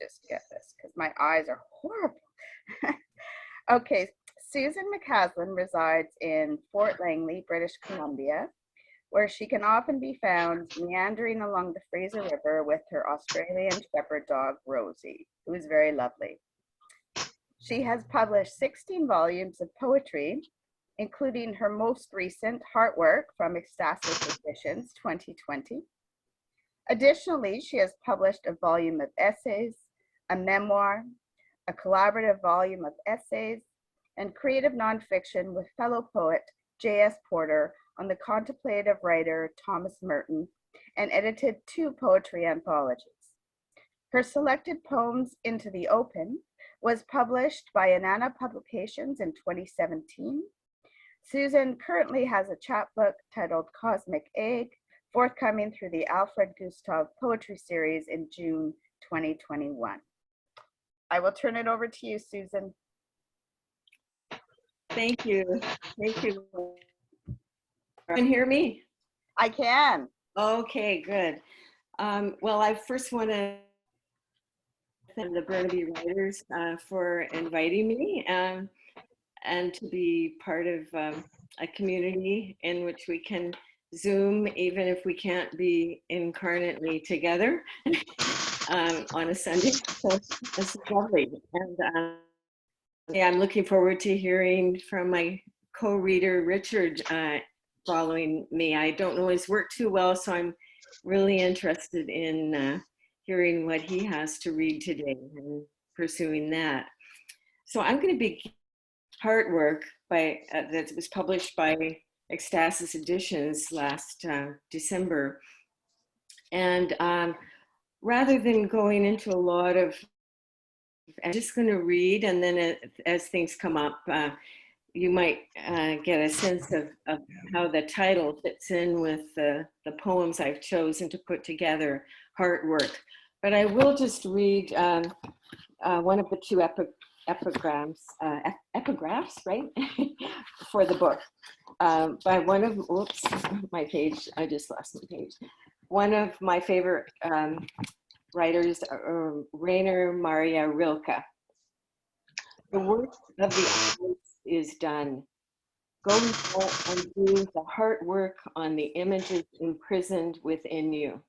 just get this because my eyes are horrible. Okay, Susan McCaslin resides in Fort Langley, British Columbia, where she can often be found meandering along the Fraser River with her Australian Shepherd dog, Rosie, who is very lovely. She has published 16 volumes of poetry, including her most recent Heartwork from Ekstasis Editions 2020. Additionally, she has published a volume of essays, a memoir, a collaborative volume of essays, and creative nonfiction with fellow poet J.S. Porter on the contemplative writer Thomas Merton, and edited 2 poetry anthologies. Her selected poems, Into the Open, was published by Inanna Publications in 2017. Susan currently has a chapbook titled Cosmic Egg, forthcoming through the Alfred Gustav Poetry Series in June 2021. I will turn it over to you, Susan. Thank you. Thank you. You can hear me? I can. Okay, good. Well, I first want to thank the Burnaby Writers for inviting me and to be part of a community in which we can Zoom, even if we can't be incarnately together on a Sunday. So this is lovely. And yeah, I'm looking forward to hearing from my co-reader, Richard, following me. I don't know his work too well, so I'm really interested in hearing what he has to read today and pursuing that. So I'm going to begin Heartwork by that was published by Ekstasis Editions last December. And rather than going into a lot of, I'm just going to read, and then as things come up, you might get a sense of how the title fits in with the poems I've chosen to put together, Heartwork. But I will just read one of the 2 epigraphs, right, for the book, by one of, whoops, my page, I just lost my page. One of my favorite writers, Rainer Maria Rilke. The work of the eyes is done. Go now and do the heart work on the images imprisoned within you.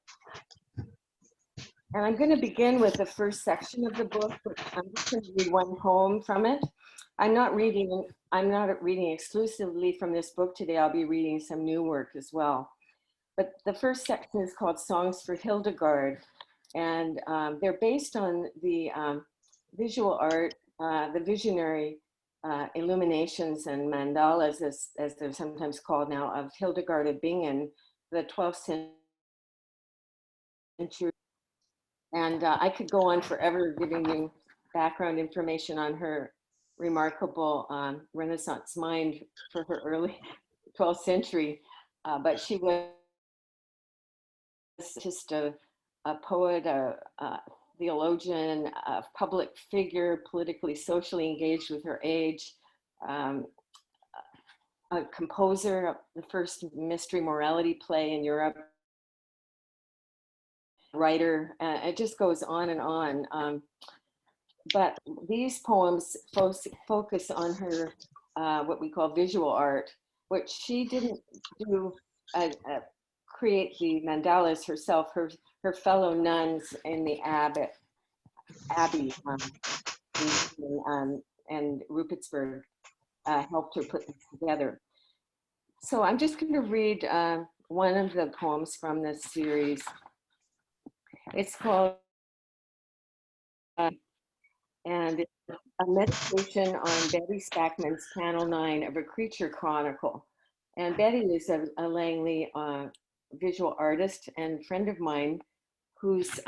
And I'm going to begin with the first section of the book, which I'm just going to read one poem from it. I'm not reading exclusively from this book today. I'll be reading some new work as well. But the first section is called Songs for Hildegard. And they're based on the visual art, the visionary illuminations and mandalas, as they're sometimes called now, of Hildegard of Bingen, the 12th century. And I could go on forever giving you background information on her remarkable Renaissance mind for her early 12th century. But she was just a poet, a theologian, a public figure, politically, socially engaged with her age, a composer of the first mystery morality play in Europe, writer, it just goes on and on. But these poems focus on her, what we call visual art, which she didn't do, create the mandalas herself. Her fellow nuns in the abbey and Rupertsburg helped her put this together. So I'm just going to read one of the poems from this series. It's called, and it's a meditation on Betty Spackman's Panel 9 of a Creature Chronicle. And Betty is a Langley visual artist and friend of mine whose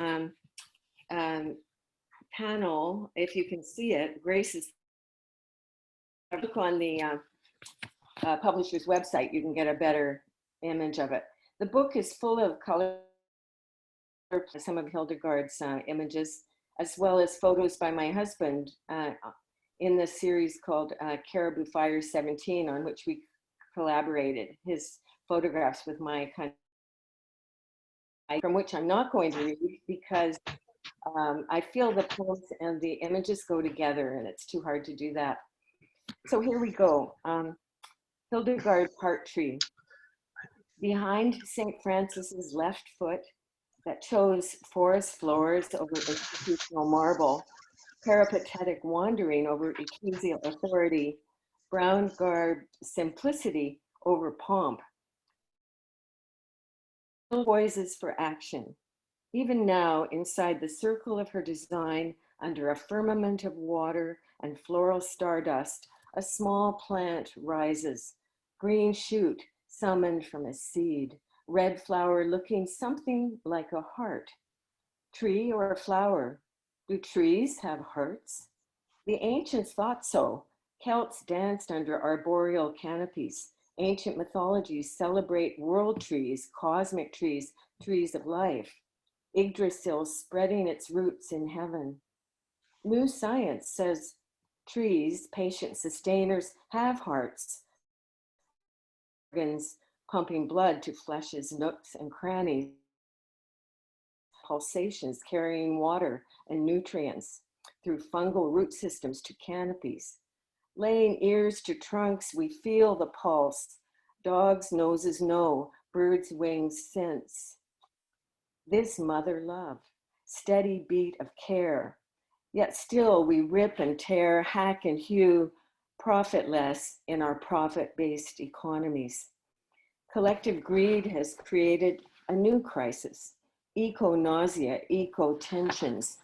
panel, if you can see it, graces. Look on the publisher's website, you can get a better image of it. The book is full of color, some of Hildegard's images, as well as photos by my husband in the series called Caribou Fire 17, on which we collaborated, his photographs with my kind of, from which I'm not going to read because I feel the poems and the images go together, and it's too hard to do that. So here we go. Hildegard Park Tree. Behind St. Francis's left foot that chose forest floors over institutional marble, peripatetic wandering over ecclesial authority, brown garbed simplicity over pomp, poises for action. Even now, inside the circle of her design, under a firmament of water and floral stardust, a small plant rises, green shoot summoned from a seed, red flower looking something like a heart. Tree or a flower? Do trees have hearts? The ancients thought so. Celts danced under arboreal canopies. Ancient mythologies celebrate world trees, cosmic trees, trees of life. Yggdrasil spreading its roots in heaven. New science says trees, patient sustainers, have hearts, organs pumping blood to flesh's nooks and crannies, pulsations carrying water and nutrients through fungal root systems to canopies. Laying ears to trunks, we feel the pulse. Dogs' noses know, birds' wings sense. This mother love, steady beat of care. Yet still we rip and tear, hack and hew, profitless in our profit-based economies. Collective greed has created a new crisis, eco-nausea, eco-tensions.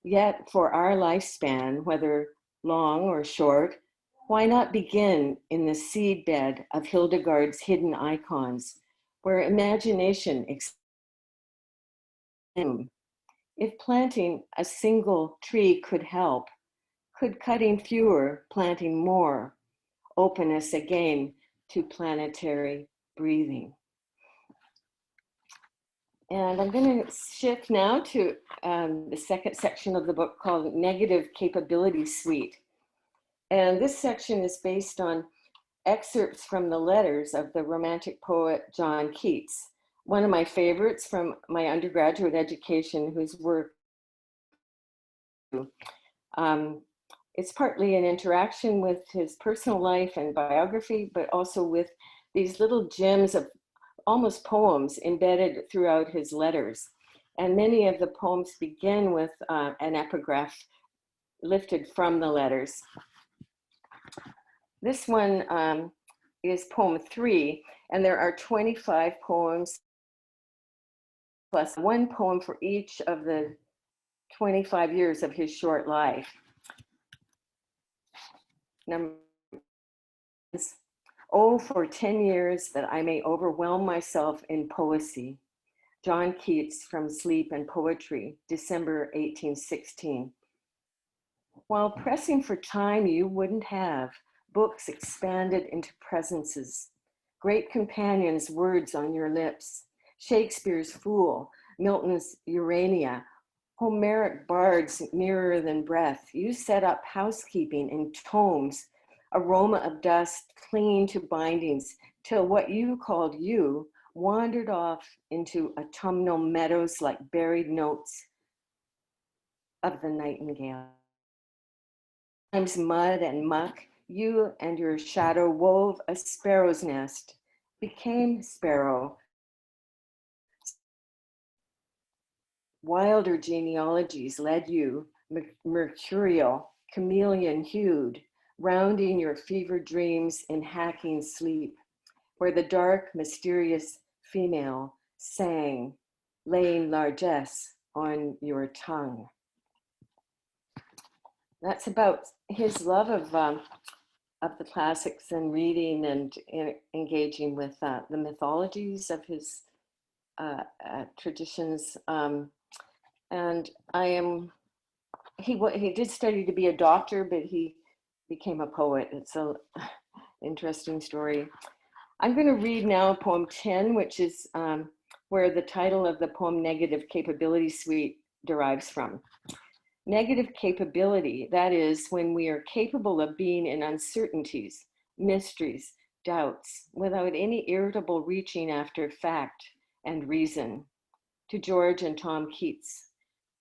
Yet for our lifespan, whether long or short, why not begin in the seedbed of Hildegard's hidden icons, where imagination if planting a single tree could help, could cutting fewer, planting more, open us again to planetary breathing? And I'm going to shift now to the second section of the book called Negative Capability Suite. And this section is based on excerpts from the letters of the Romantic poet John Keats, one of my favorites from my undergraduate education, whose work it's partly an interaction with his personal life and biography, but also with these little gems of almost poems embedded throughout his letters. And many of the poems begin with an epigraph lifted from the letters. This one is poem 3, and there are 25 poems plus one poem for each of the 25 years of his short life. Number, oh, for 10 years that I may overwhelm myself in poesy. John Keats from Sleep and Poetry, December 1816. While pressing for time you wouldn't have, books expanded into presences, great companions' words on your lips, Shakespeare's Fool, Milton's Urania, Homeric bards nearer than breath. You set up housekeeping in tomes, aroma of dust clinging to bindings, till what you called you wandered off into autumnal meadows like buried notes of the nightingale. Times mud and muck, you and your shadow wove a sparrow's nest, became sparrow. Wilder genealogies led you, mercurial, chameleon-hued, rounding your fevered dreams in hacking sleep, where the dark, mysterious female sang, laying largesse on your tongue. That's about his love of the classics and reading and engaging with the mythologies of his traditions. And he did study to be a doctor, but he became a poet. It's an interesting story. I'm going to read now poem 10, which is where the title of the poem Negative Capability Suite derives from. Negative capability, that is, when we are capable of being in uncertainties, mysteries, doubts, without any irritable reaching after fact and reason. To George and Tom Keats.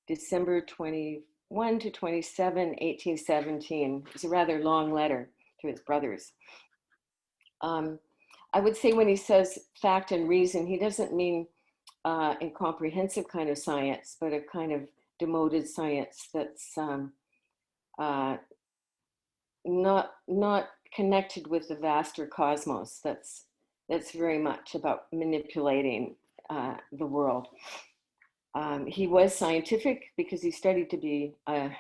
December 21 to 27, 1817. It's a rather long letter to his brothers. I would say when he says fact and reason, he doesn't mean incomprehensive kind of science, but a kind of demoted science that's not connected with the vaster cosmos. That's very much about manipulating the world. He was scientific because he studied to be a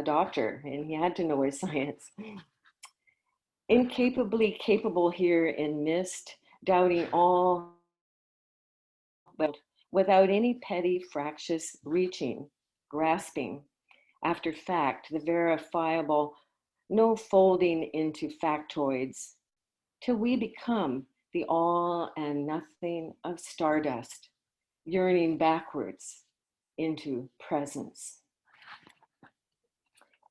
doctor, and he had to know his science. Incapably capable here in mist, doubting all, but without any petty fractious reaching, grasping after fact, the verifiable, no folding into factoids, till we become the all and nothing of stardust, yearning backwards into presence.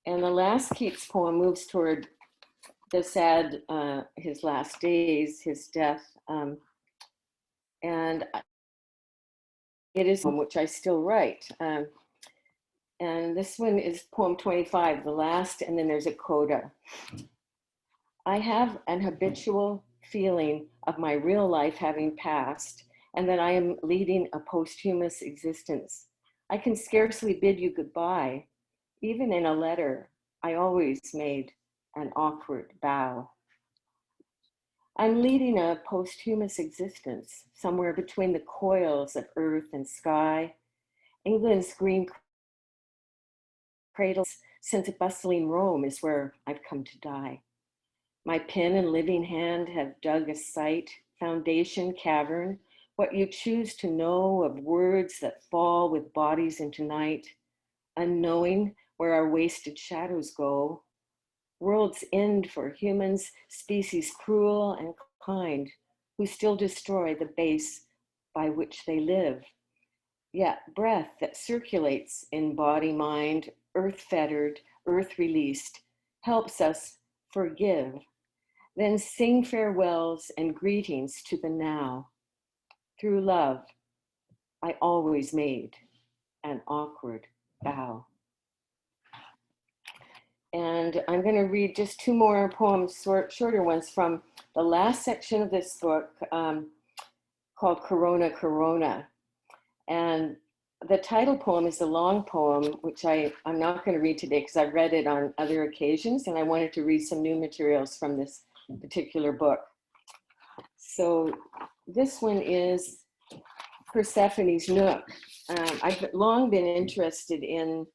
And the last Keats poem moves toward the sad, his last days, his death. And it is one which I still write. And this one is poem 25, the last, and then there's a coda. I have an habitual feeling of my real life having passed, and that I am leading a posthumous existence. I can scarcely bid you goodbye. Even in a letter, I always made an awkward bow. I'm leading a posthumous existence, somewhere between the coils of earth and sky. England's green cradles, since bustling Rome is where I've come to die. My pen and living hand have dug a site, foundation, cavern, what you choose to know of words that fall with bodies into night, unknowing where our wasted shadows go. World's end for humans, species cruel and kind, who still destroy the base by which they live. Yet breath that circulates in body, mind, earth fettered, earth released, helps us forgive. Then sing farewells and greetings to the now. Through love, I always made an awkward bow. And I'm going to read just two more poems, shorter ones from the last section of this book called Corona, Corona. And the title poem is a long poem, which I'm not going to read today because I've read it on other occasions, and I wanted to read some new materials from this particular book. So this one is Persephone's Nook. I've long been interested in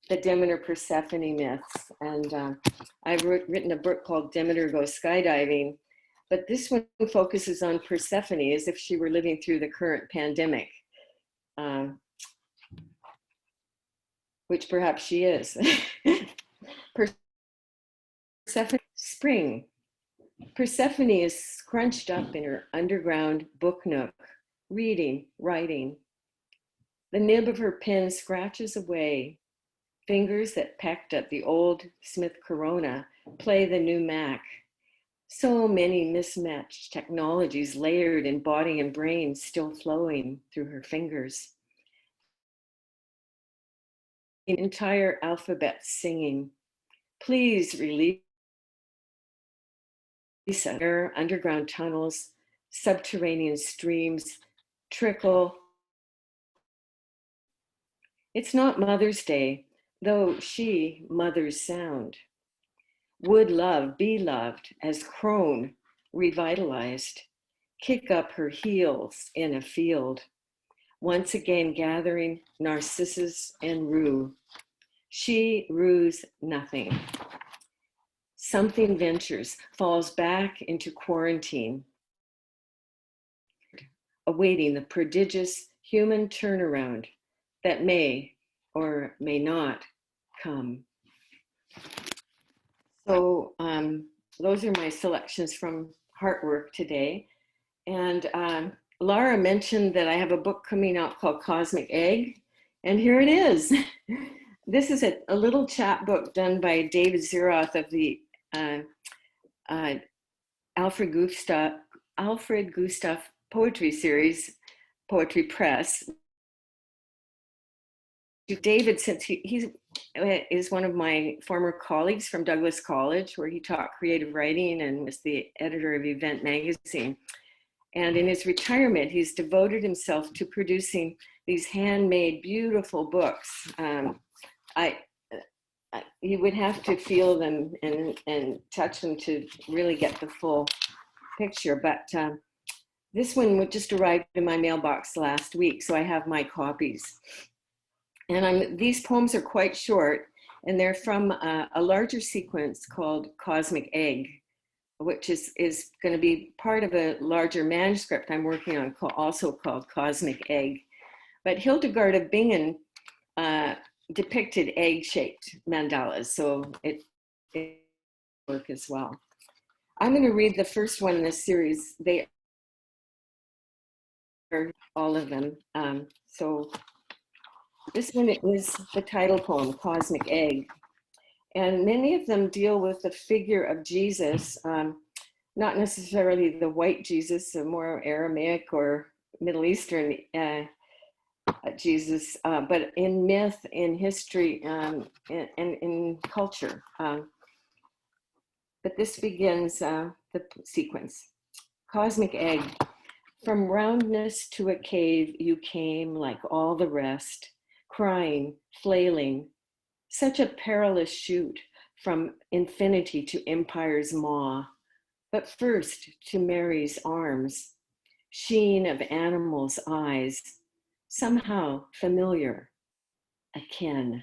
the Demeter Persephone myths, and I've written a book called Demeter Goes Skydiving, but this one focuses on Persephone as if she were living through the current pandemic, which perhaps she is. Persephone, spring. Persephone is scrunched up in her underground book nook, reading, writing. The nib of her pen scratches away. Fingers that pecked at the old Smith Corona play the new Mac. So many mismatched technologies layered in body and brain still flowing through her fingers. An entire alphabet singing. Please release our underground tunnels, subterranean streams, trickle. It's not Mother's Day, though she mothers sound. Would love be loved as crone revitalized, kick up her heels in a field, once again gathering narcissus and rue. She rues nothing. Something ventures, falls back into quarantine, awaiting the prodigious human turnaround that may or may not come. So those are my selections from Heartwork today. And Laura mentioned that I have a book coming out called Cosmic Egg, and here it is. This is a little chapbook done by David Zeroth of the Alfred Gustav Poetry Series, Poetry Press, David, since he is one of my former colleagues from Douglas College, where he taught creative writing and was the editor of Event magazine. And in his retirement, he's devoted himself to producing these handmade, beautiful books. You would have to feel them and touch them to really get the full picture. But this one just arrived in my mailbox last week, so I have my copies. And these poems are quite short, and they're from a larger sequence called Cosmic Egg, which is going to be part of a larger manuscript I'm working on, also called Cosmic Egg. But Hildegard of Bingen depicted egg-shaped mandalas, so it work as well. I'm going to read the first one in this series. They are all of them. So this one is the title poem, Cosmic Egg. And many of them deal with the figure of Jesus, not necessarily the white Jesus, a more Aramaic or Middle Eastern Jesus, but in myth, in history, and in culture. But this begins the sequence. Cosmic Egg. From roundness to a cave you came like all the rest, crying, flailing, such a perilous shoot from infinity to empire's maw, but first to Mary's arms, sheen of animals' eyes, somehow familiar, akin.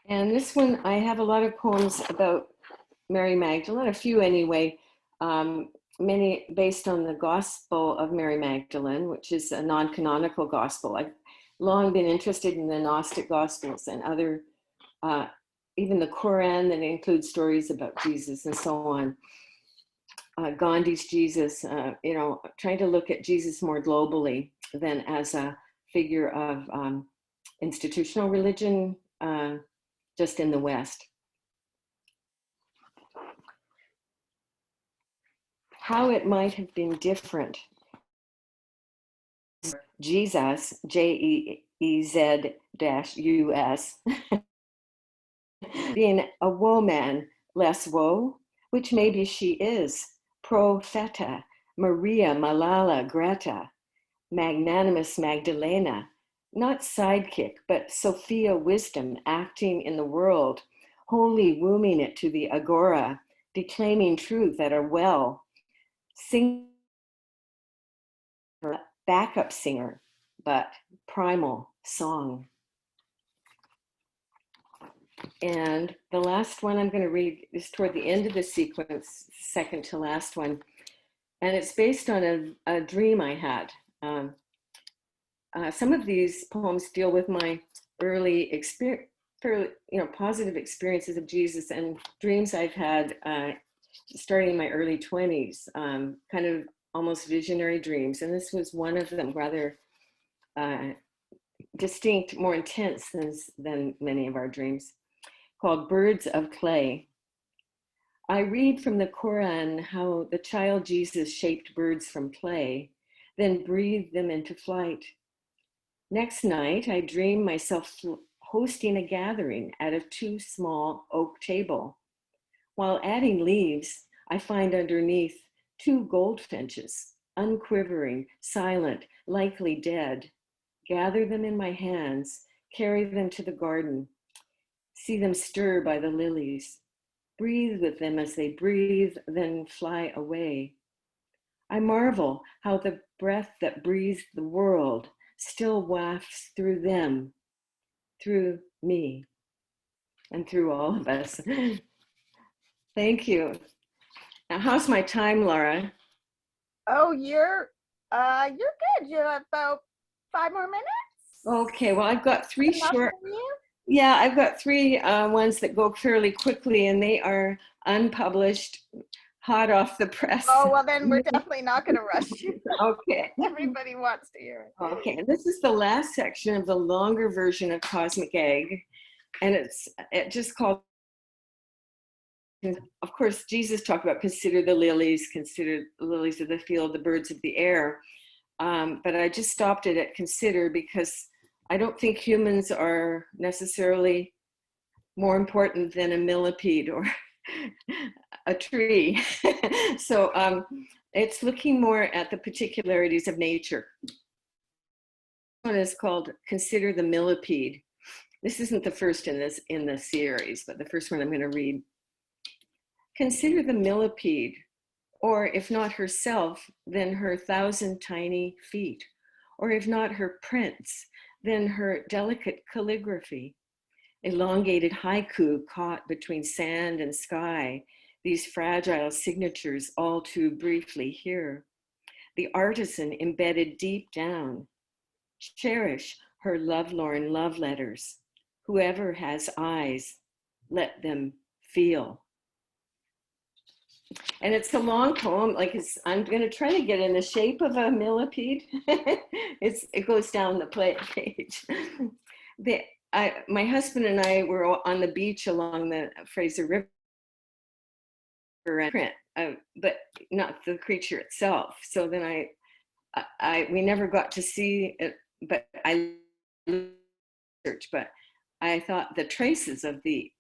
And this one, I have a lot of poems about Mary Magdalene, a few anyway, many based on the Gospel of Mary Magdalene, which is a non-canonical gospel. I've long been interested in the Gnostic Gospels and other, even the Quran that includes stories about Jesus and so on. Gandhi's Jesus, trying to look at Jesus more globally than as a figure of institutional religion just in the West. How it might have been different. Jesus, J-E-E-Z-U-S, being a woman, less woe, which maybe she is, Profeta, Maria, Malala, Greta, magnanimous Magdalena, not sidekick, but Sophia wisdom acting in the world, wholly wombing it to the agora, declaiming truth at a well, sing backup singer, but primal song. And the last one I'm going to read is toward the end of the sequence, second to last one. And it's based on a dream I had. Some of these poems deal with my early experience, positive experiences of Jesus and dreams I've had starting in my early 20s, kind of almost visionary dreams. And this was one of them, rather distinct, more intense than many of our dreams, called Birds of Clay. I read from the Quran how the child Jesus shaped birds from clay, then breathed them into flight. Next night, I dream myself hosting a gathering at a too small oak table. While adding leaves, I find underneath 2 goldfinches, unquivering, silent, likely dead. Gather them in my hands, carry them to the garden, see them stir by the lilies, breathe with them as they breathe, then fly away. I marvel how the breath that breathes the world still wafts through them, through me, and through all of us. Thank you. Now, how's my time, Laura? Oh, you're good. You have about 5 more minutes. Okay, well, I've got 3 Enough short. for you? Yeah, I've got 3 ones that go fairly quickly, and they are unpublished, hot off the press. Oh, well, then we're definitely not going to rush you. Okay. Everybody wants to hear it. Okay, and this is the last section of the longer version of Cosmic Egg, and it just called, of course, Jesus talked about consider the lilies of the field, the birds of the air. But I just stopped it at consider because I don't think humans are necessarily more important than a millipede or a tree. So it's looking more at the particularities of nature. One is called Consider the Millipede. This isn't the first in the series, but the first one I'm going to read. Consider the millipede, or if not herself, then her 1,000 tiny feet, or if not her prints, then her delicate calligraphy. Elongated haiku caught between sand and sky, these fragile signatures all too briefly here. The artisan embedded deep down. Cherish her lovelorn love letters. Whoever has eyes, let them feel. And it's a long poem, I'm gonna try to get in the shape of a millipede. It goes down the page. My husband and I were on the beach along the Fraser River, but not the creature itself. So then we never got to see it, but I researched, but I thought the traces of the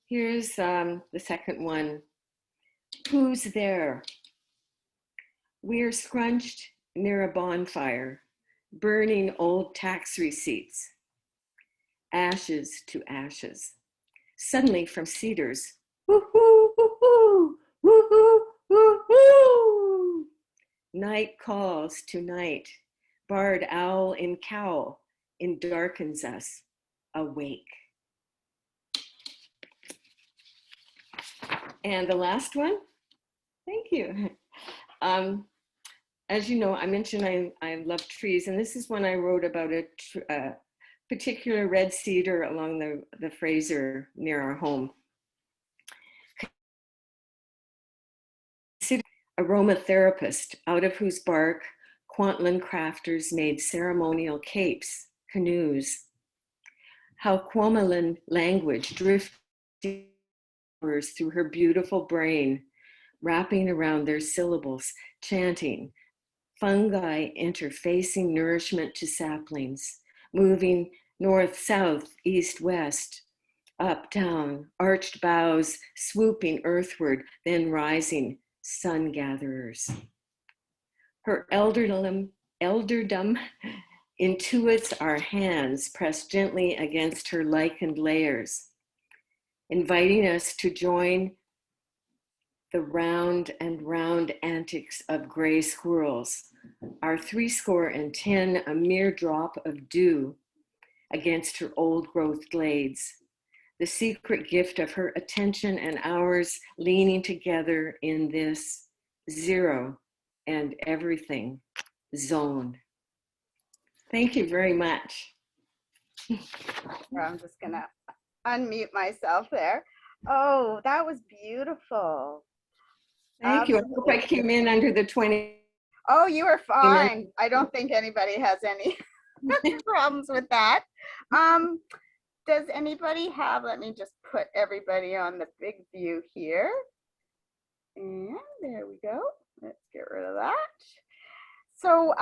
here's the second one. Who's there? We're scrunched near a bonfire, burning old tax receipts, ashes to ashes. Suddenly from cedars, woo-hoo, woo-hoo, woo-hoo, woo-hoo. Night calls to night, barred owl in cowl, darkens us awake. And the last one, thank you. As you know, I mentioned I love trees, and this is one I wrote about a particular red cedar along the Fraser near our home. Aromatherapist, out of whose bark Kwantlen crafters made ceremonial capes, canoes. How Kwamalan language drifted through her beautiful brain, wrapping around their syllables, chanting, fungi interfacing nourishment to saplings, moving north, south, east, west, up, down, arched boughs, swooping earthward, then rising, sun gatherers. Her elderdom intuits our hands pressed gently against her lichened layers, inviting us to join the round and round antics of gray squirrels, our 10, a mere drop of dew against her old growth glades, the secret gift of her attention and ours leaning together in this zero and everything zone. Thank you very much. I'm just gonna unmute myself there. Oh, that was beautiful. Thank you. I hope I came in under the 20. Oh, you were fine. I don't think anybody has any problems with that. Does anybody have, let me just put everybody on the big view here. And there we go. Let's get rid of that. So